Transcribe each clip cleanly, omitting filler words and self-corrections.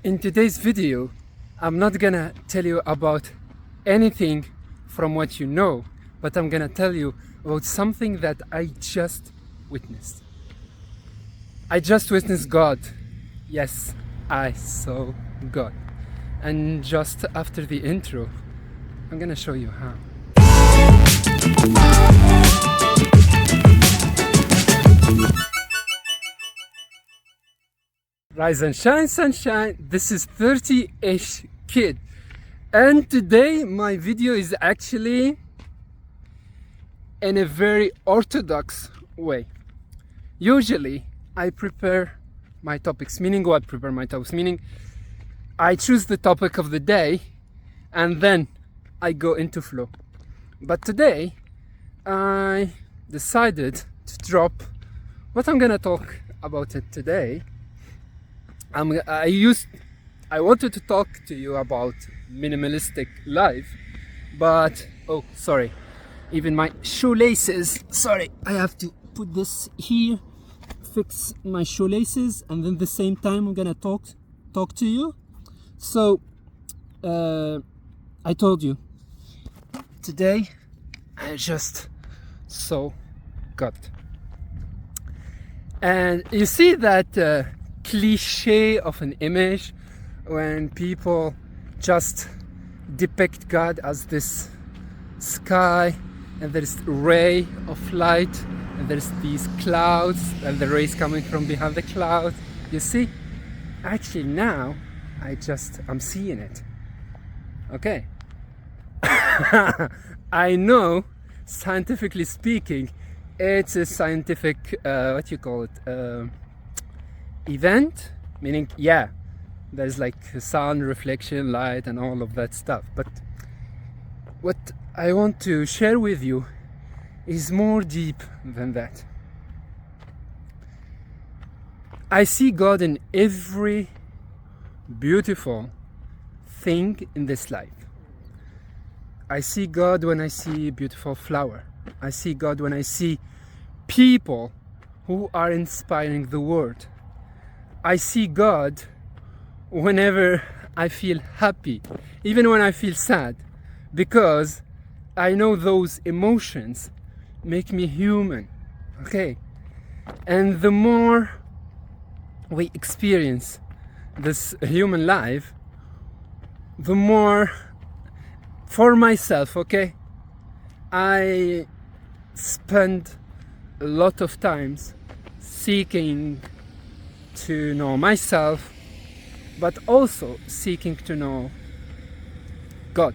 In today's video, I'm not gonna tell you about anything from what you know, but I'm gonna tell you about something that I just witnessed. I just witnessed God. Yes, I saw God. And just after the intro, I'm gonna show you how. Rise and shine, sunshine. This is 30-ish kid, and today my video is actually in a very orthodox way. Usually I prepare my topics, meaning I choose the topic of the day and then I go into flow. But today I decided to drop what I'm gonna talk about it today. I wanted to talk to you about minimalistic life, but even my shoelaces, I have to put this here, fix my shoelaces, and then at the same time I'm gonna talk to you. So I told you today I just saw God, and you see that cliche of an image when people just depict God as this sky, and there's a ray of light, and there's these clouds, and the rays coming from behind the clouds. You see, actually now I'm seeing it. Okay. I know, scientifically speaking, it's a scientific event, meaning there's like sun, reflection, light, and all of that stuff. But what I want to share with you is more deep than that. I see God in every beautiful thing in this life. I see God when I see a beautiful flower. I see God when I see people who are inspiring the world. I see God whenever I feel happy, even when I feel sad, because I know those emotions make me human, okay? And the more we experience this human life, the more, for myself, okay, I spend a lot of times seeking to know myself, but also seeking to know God.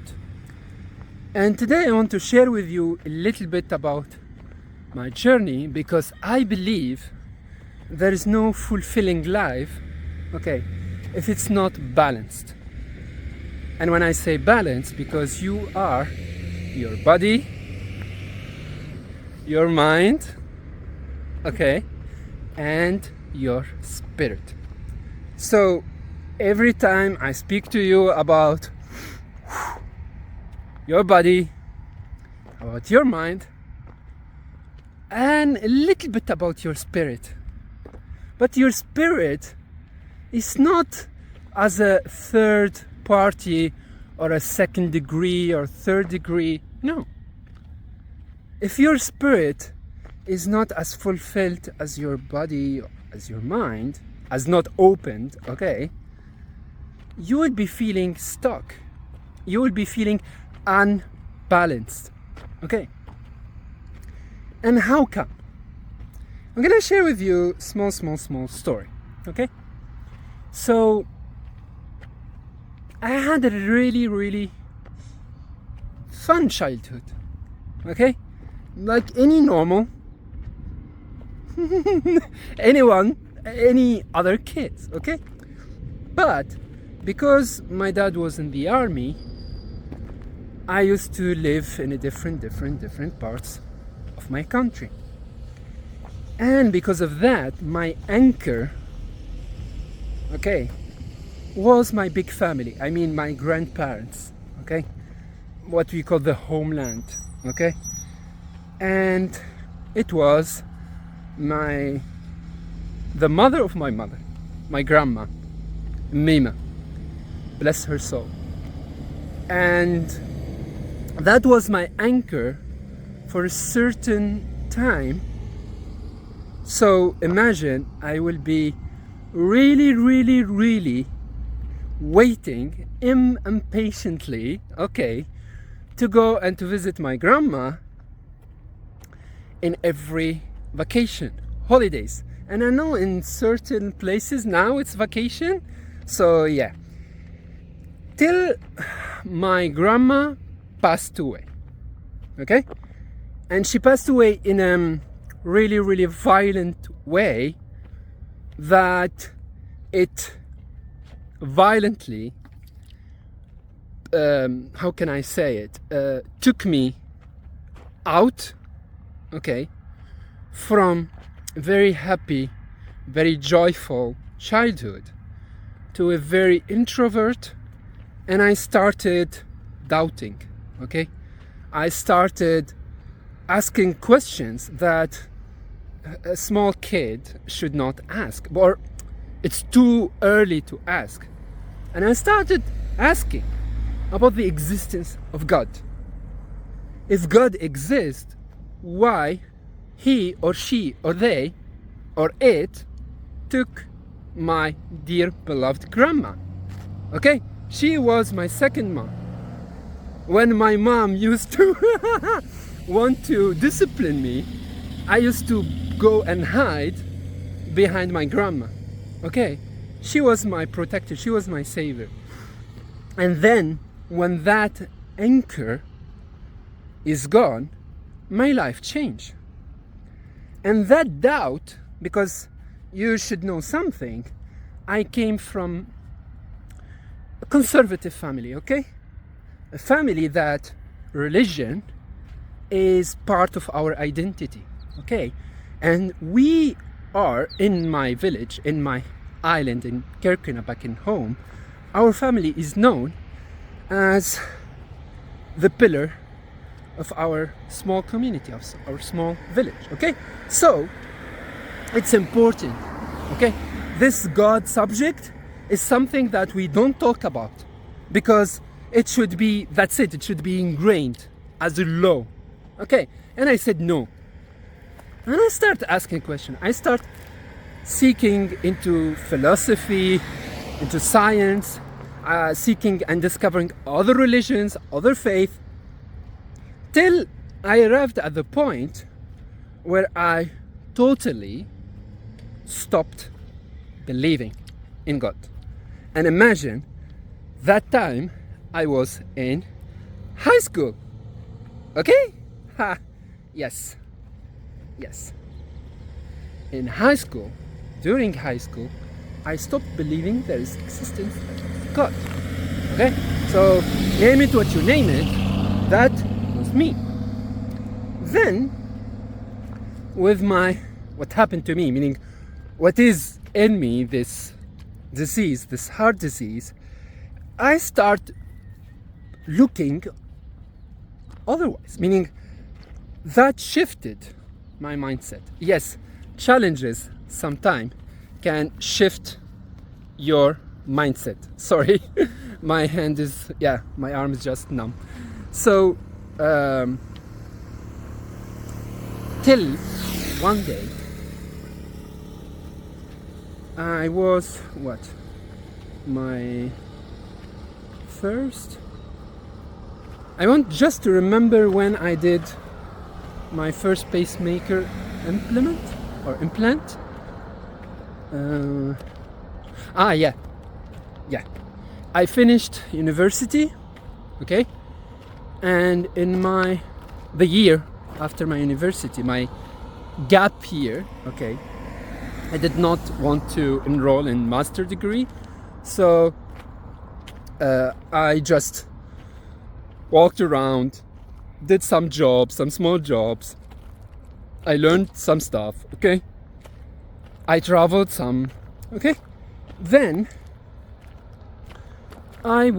And today I want to share with you a little bit about my journey, because I believe there is no fulfilling life, okay, if it's not balanced. And when I say balanced, because you are your body, your mind, okay, and your spirit. So every time I speak to you about your body, about your mind, and a little bit about your spirit, but your spirit is not as a third party or a second degree or third degree. No. If your spirit is not as fulfilled as your body, as your mind, as not opened, okay, you will be feeling stuck. You will be feeling unbalanced, okay? And how come? I'm gonna share with you small story, okay? So I had a really fun childhood, okay? Like any normal any other kids, okay? But because my dad was in the army, I used to live in a different parts of my country. And because of that, my anchor, okay, was my big family. I mean my grandparents, okay? What we call the homeland, okay? And it was the mother of my mother, my grandma, Mima, bless her soul. And that was my anchor for a certain time. So imagine I will be really waiting impatiently, okay, to go and to visit my grandma in every vacation, holidays. And I know in certain places now it's vacation, so yeah. Till my grandma passed away, okay? And she passed away in a really violent way that it violently, how can I say it, took me out, okay, from a very happy, very joyful childhood to a very introvert, and I started doubting, okay? I started asking questions that a small kid should not ask, or it's too early to ask. And I started asking about the existence of God. If God exists, why he or she or they or it took my dear beloved grandma? Okay, she was my second mom. When my mom used to want to discipline me, I used to go and hide behind my grandma. Okay, she was my protector, she was my savior. And then when that anchor is gone, my life changed. And that doubt, because you should know something, I came from a conservative family, okay? A family that religion is part of our identity, okay? And we are, in my village, in my island in Kirkuna, back in home, our family is known as the pillar of our small community, of our small village, okay? So, it's important, okay? This God subject is something that we don't talk about, because it should be, that's it, it should be ingrained as a law, okay? And I said no. And I start asking questions. I start seeking into philosophy, into science, seeking and discovering other religions, other faith, till I arrived at the point where I totally stopped believing in God. And imagine, that time I was in high school. Okay? Ha! Yes. Yes. In high school, during high school, I stopped believing there is existence of God. Okay? So, name it what you name it, that was me. Then, with what happened to me, meaning what is in me, this disease, this heart disease, I start looking otherwise, meaning that shifted my mindset. Yes, challenges sometimes can shift your mindset. Sorry, my arm is just numb. So, till one day, I was, I want just to remember when I did my first pacemaker implant. I finished university, okay, and in the year after my university, my gap year, okay, I did not want to enroll in master degree, so I just walked around, did some jobs, some small jobs. I learned some stuff, okay? I traveled some, okay? Then I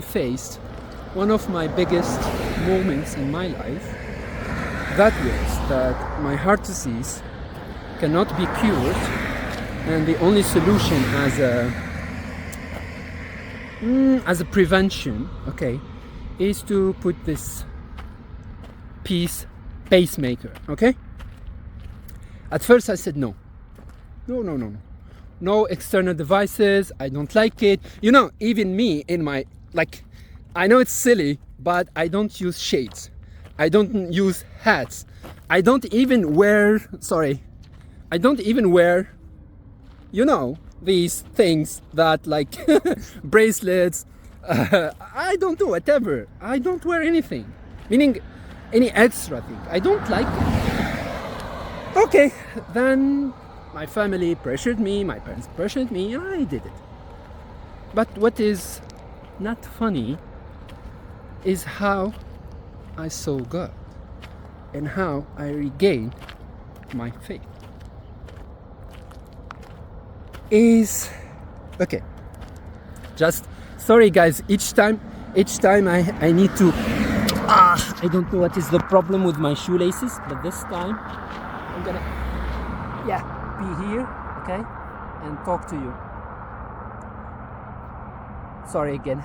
faced one of my biggest moments in my life. That was that my heart disease cannot be cured, and the only solution as a as a prevention, okay, is to put this pacemaker, okay? At first I said no. No external devices, I don't like it. You know, even me in my, like, I know it's silly, but I don't use shades. I don't use hats. I don't even wear, you know, these things that like bracelets. I don't do whatever. I don't wear anything. Meaning any extra thing. I don't like it. Okay, then my family pressured me, my parents pressured me, and I did it. But what is not funny is how I saw God and how I regained my faith. Okay, just sorry guys, each time I need to I don't know what is the problem with my shoelaces, but this time I'm gonna be here, okay, and talk to you. Sorry again.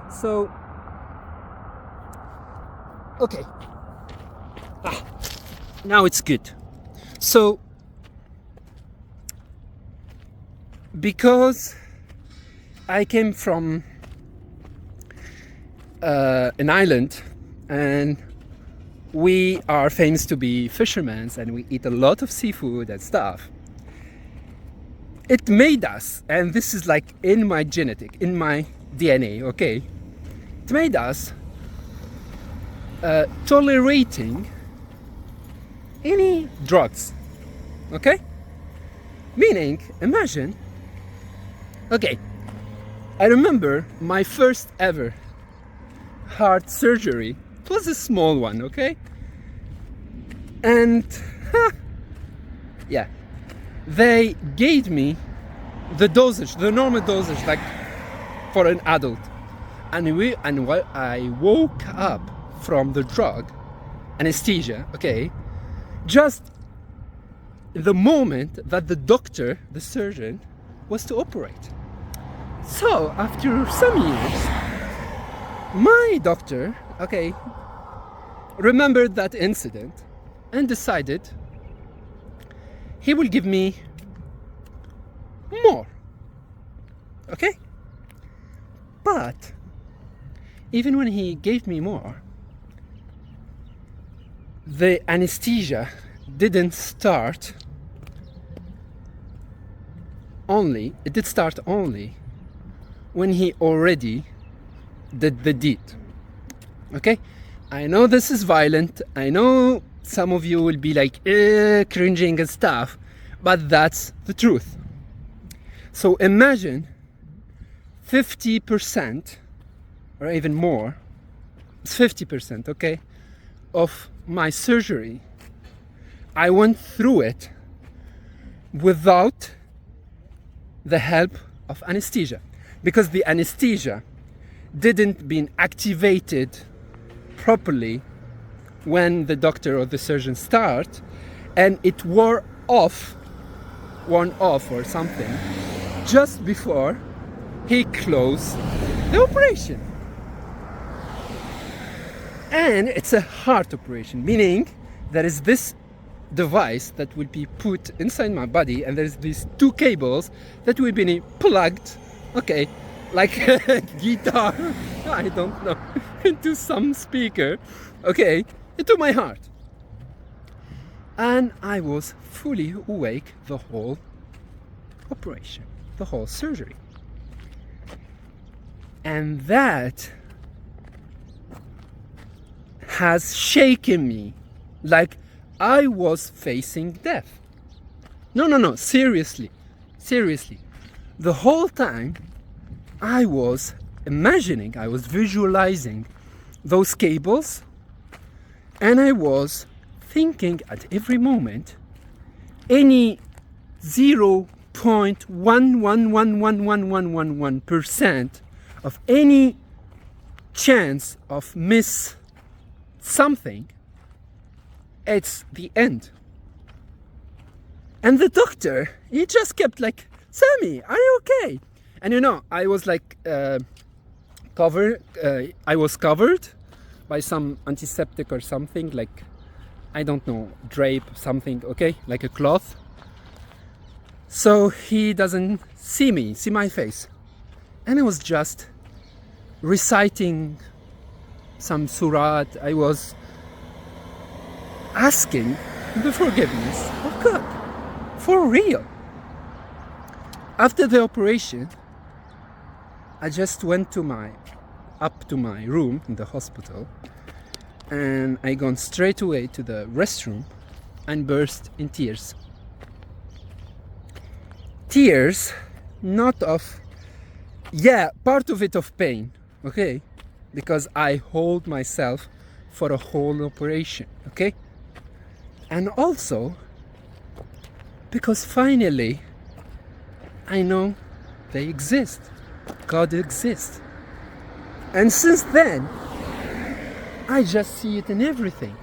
So okay, now it's good. So because I came from an island, and we are famous to be fishermen, and we eat a lot of seafood and stuff. It made us, and this is like in my genetic, in my DNA, okay? It made us tolerating any drugs, okay? Meaning, imagine, okay, I remember my first ever heart surgery. It was a small one, okay? And yeah, they gave me the dosage, the normal dosage, like for an adult. And while I woke up from the drug, anesthesia, okay, just the moment that the doctor, the surgeon, was to operate. So after some years, my doctor, okay, remembered that incident and decided he will give me more, okay? But even when he gave me more, the anesthesia didn't start only, it did start only when he already did the deed, okay? I know this is violent, I know some of you will be like cringing and stuff, but that's the truth. So imagine 50% or even more, it's 50%, okay, of my surgery, I went through it without the help of anesthesia, because the anesthesia didn't been activated properly when the doctor or the surgeon start, and it worn off or something just before he closed the operation. And it's a heart operation, meaning there is this device that will be put inside my body, and there's these two cables that will be plugged, okay, like a guitar, I don't know, into some speaker, okay, into my heart. And I was fully awake the whole operation, the whole surgery. And that has shaken me like I was facing death. No, seriously. The whole time I was imagining, I was visualizing those cables, and I was thinking at every moment, any 0.1111111% of any chance of miss something, it's the end. And the doctor, he just kept like, Sammy, are you okay? And you know, I was like I was covered by some antiseptic or something, like, I don't know, drape, something, okay, like a cloth. So he doesn't see my face. And I was just reciting some surat. I was asking the forgiveness of God, for real. After the operation, I just went up to my room in the hospital, and I gone straight away to the restroom and burst in tears. Tears, not of, yeah, part of it of pain, okay? Because I hold myself for a whole operation, okay? And also because finally I know they exist. God exists. And since then, I just see it in everything.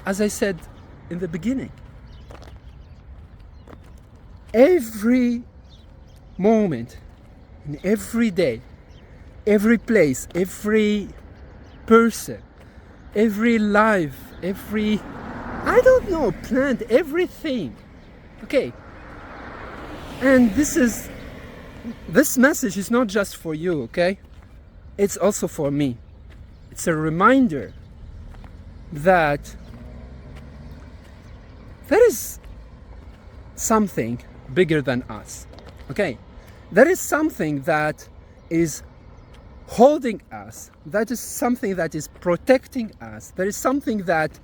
As I said in the beginning, every moment, in every day, every place, every person, every life, every, I don't know, plant, everything. Okay. And this message is not just for you, okay? It's also for me. It's a reminder that there is something bigger than us, okay? There is something that is holding us. That is something that is protecting us. There is something that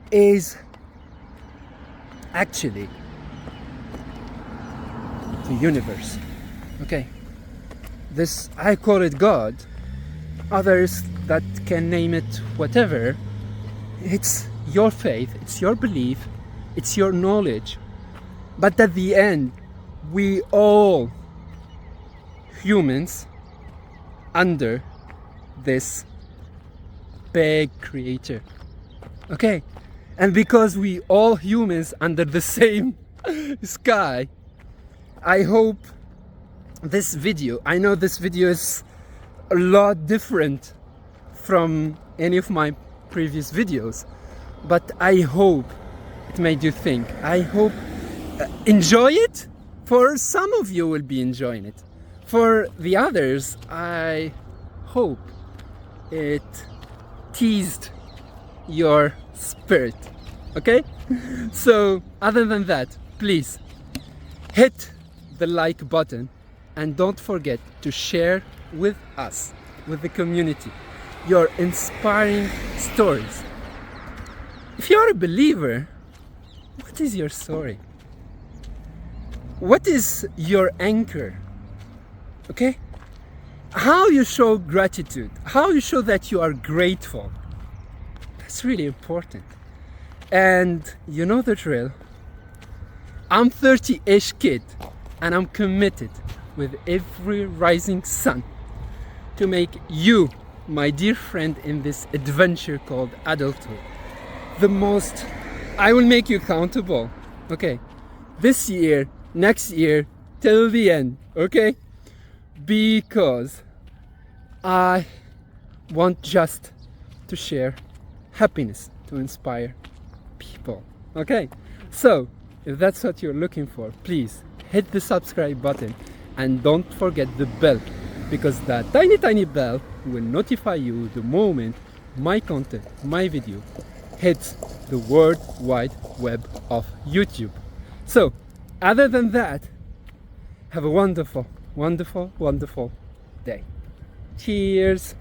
is actually the universe, okay? This, I call it God. Others that can name it whatever. It's your faith, it's your belief, it's your knowledge. But at the end, we all humans under this big creator, okay? And because we all humans under the same sky, I hope this video, I know this video is a lot different from any of my previous videos, but I hope it made you think. I hope enjoy it. For some of you will be enjoying it. For the others, I hope it teased your spirit, okay? So other than that, please hit the like button and don't forget to share with us, with the community, your inspiring stories. If you're a believer, what is your story? What is your anchor? Okay? How you show gratitude, how you show that you are grateful. That's really important. And you know the drill. I'm 30-ish kid, and I'm committed with every rising sun to make you, my dear friend, in this adventure called adulthood, the most. I will make you accountable, okay? This year, next year, till the end, okay? Because I want just to share happiness, to inspire people, okay? So, if that's what you're looking for, please hit the subscribe button and don't forget the bell, because that tiny bell will notify you the moment my content, my video hits the World Wide Web of YouTube. So, other than that, have a wonderful, wonderful, wonderful day. Cheers!